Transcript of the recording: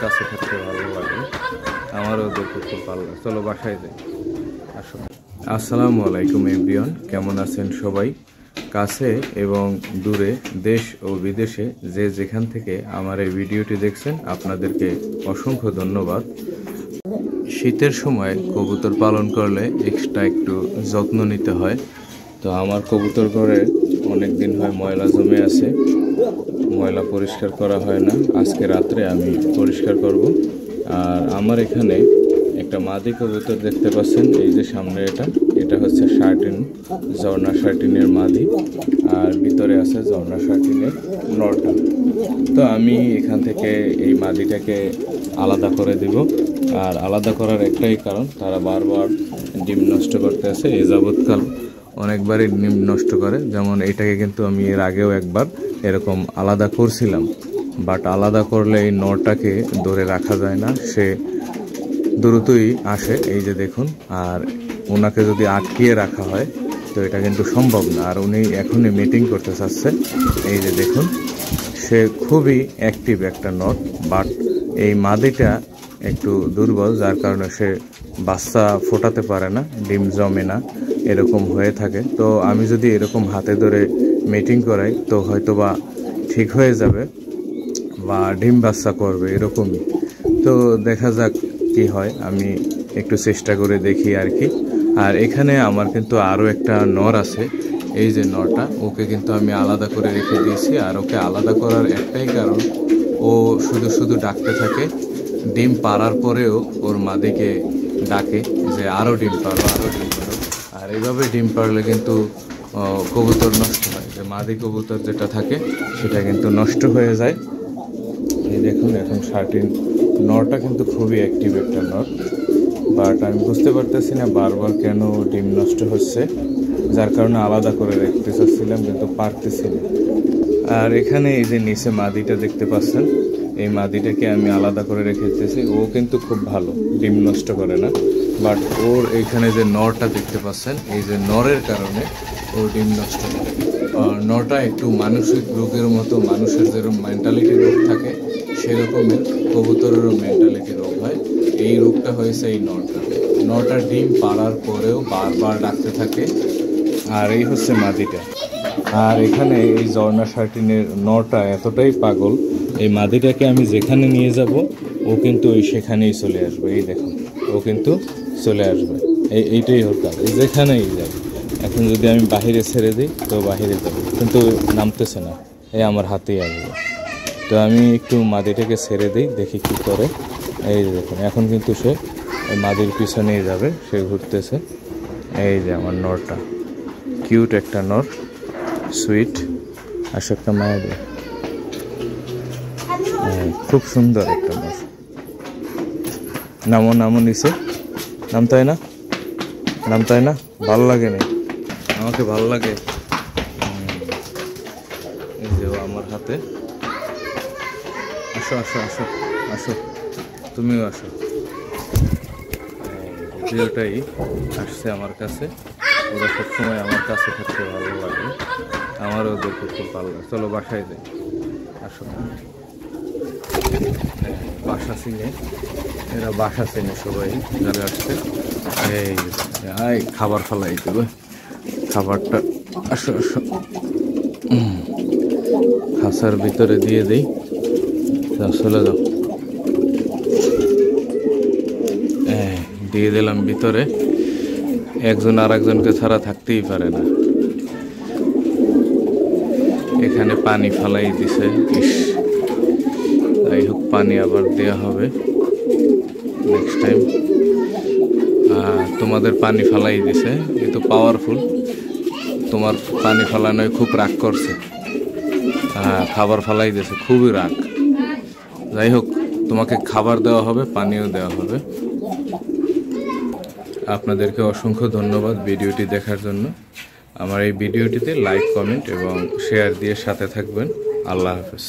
কাছে থাকতে ভালো লাগে, আমারও ওদেরকে খুব ভালো লাগে। চলো বাসায় যাই, আসো। আসসালামু আলাইকুম এভরিওয়ান, কেমন আছেন সবাই? কাছে এবং দূরে, দেশ ও বিদেশে যে যেখান থেকে আমার এই ভিডিওটি দেখছেন, আপনাদেরকে অসংখ্য ধন্যবাদ। শীতের সময় কবুতর পালন করলে এক্সট্রা একটু যত্ন নিতে হয়। তো আমার কবুতর ঘরে অনেক দিন হয় ময়লা জমে আছে, ময়লা পরিষ্কার করা হয় না। আজকে রাত্রে আমি পরিষ্কার করব। আর আমার এখানে একটা মাদি কবুতর দেখতে পাচ্ছেন, এই যে সামনে এটা হচ্ছে শার্টিন, ঝর্ণা শার্টিনের মাদি, আর ভিতরে আছে ঝর্ণা শার্টিনের নরটা। তো আমি এখান থেকে এই মাদিটাকে আলাদা করে দিব। আর আলাদা করার একটাই কারণ, তারা বারবার ডিম নষ্ট করতে আছে। এ যাবৎকাল অনেকবারই ডিম নষ্ট করে। যেমন এটাকে কিন্তু আমি এর আগেও একবার এরকম আলাদা করছিলাম, বাট আলাদা করলে এই নরটাকে ধরে রাখা যায় না, সে দ্রুতই আসে, এই যে দেখুন। আর ওনাকে যদি আটকিয়ে রাখা হয় তো এটা কিন্তু সম্ভব না। আর উনি এখনই মিটিং করতে চাচ্ছে, এই যে দেখুন। সে খুবই অ্যাক্টিভ একটা নর, বাট এই মাদিটা একটু দুর্বল, যার কারণে সে বাচ্চা ফোটাতে পারে না, ডিম জমে না, এরকম হয়ে থাকে। তো আমি যদি এরকম হাতে ধরে মিটিং করাই তো হয়তোবা ঠিক হয়ে যাবে বা ডিম বাচ্চা করবে, এরকমই। তো দেখা যাক কি হয়, আমি একটু চেষ্টা করে দেখি আর কি। আর এখানে আমার কিন্তু আরও একটা নর আছে, এই যে নরটা, ওকে কিন্তু আমি আলাদা করে রেখে দিয়েছি। আর ওকে আলাদা করার একটাই কারণ, ও শুধু শুধু ডাকতে থাকে। ডিম পাড়ার পরেও ওর মাদিকে ডাকে যে আরও ডিম পারো, আরও ডিম পারো। আর এইভাবে ডিম পারলে কিন্তু কবুতর নষ্ট হয়, যে মাদি কবুতর যেটা থাকে সেটা কিন্তু নষ্ট হয়ে যায়। এই দেখুন, এখন শার্টিন নরটা কিন্তু খুবই অ্যাক্টিভ একটা নর, বাট আমি বুঝতে পারতেছি না বারবার কেন ডিম নষ্ট হচ্ছে, যার কারণে আলাদা করে রাখতে চাচ্ছিলাম কিন্তু পারতেছি না। আর এখানে এই যে নিচে মাদিটা দেখতে পাচ্ছেন, এই মাদিটাকে আমি আলাদা করে রেখেছি। ও কিন্তু খুব ভালো, ডিম নষ্ট করে না, বাট ওর এইখানে যে নরটা দেখতে পাচ্ছেন, এই যে নরের কারণে ওর ডিম নষ্ট করে। নরটা একটু মানসিক রোগের মতো, মানুষের যেরকম মেন্টালিটি রোগ থাকে সেরকমের কবুতরেরও মেন্টালিটি রোগ হয়। এই রোগটা হয়েছে এই নরটা ডিম পাড়ার পরেও বারবার ডাকতে থাকে। আর এই হচ্ছে মাদিটা। আর এখানে এই ঝর্ণা শার্টিনের নরটা এতটাই পাগল, এই মাদিটাকে আমি যেখানে নিয়ে যাব ও কিন্তু ওই সেখানেই চলে আসবে। এই দেখুন, ও কিন্তু চলে আসবে, এইটাই ওর কাজ, যেখানেই যাবে। এখন যদি আমি বাহিরে ছেড়ে দিই তো বাহিরে যাবে, কিন্তু নামতেছে না, এই আমার হাতেই আসবে। তো আমি একটু মাদিটাকে ছেড়ে দিই, দেখি কি করে। এই যে দেখুন, এখন কিন্তু সে মাদির পিছনেই যাবে, সে ঘুরতেছে। এই যে আমার নরটা, কিউট একটা নর, সুইট। আসো একটা মায়া দিয়ে, খুব সুন্দর একটা নর। নামো নিচে, নামতায় না, ভালো লাগে না, আমাকে ভালো লাগে। এই যে আমার হাতে, আসো আসো আসো আসো, তুমিও আসো। ভিডিওটাই আসছে আমার কাছে, ওরা সবসময় আমার কাছে থাকতে ভালো লাগে, আমারও ওদেরকে খুব ভালো লাগে। চলো বাসায় যাই, আসো। বাসা চিনে, এরা বাসা চেনে সবাই যারা আসছে। এই খাবার ফেলাই দেবে, খাবারটা, আসো আসো, খাঁচার ভিতরে দিয়ে দিই, চলে যাও। দিয়ে দিলাম ভিতরে, একজন আর একজনকে ছাড়া থাকতেই পারে না। এখানে পানি ফালাই দিছে, যাই হোক, পানি আবার দেওয়া হবে নেক্সট টাইম। তোমাদের পানি ফালাই দিছে, এ তো পাওয়ারফুল, তোমার পানি ফালানোয় খুব রাগ করছে। খাবার ফালাই দিছে, খুবই রাগ। যাই হোক, তোমাকে খাবার দেওয়া হবে, পানিও দেওয়া হবে। আপনাদেরকে অসংখ্য ধন্যবাদ ভিডিওটি দেখার জন্য। আমার এই ভিডিওটিতে লাইক, কমেন্ট এবং শেয়ার দিয়ে সাথে থাকবেন। আল্লাহ হাফেজ।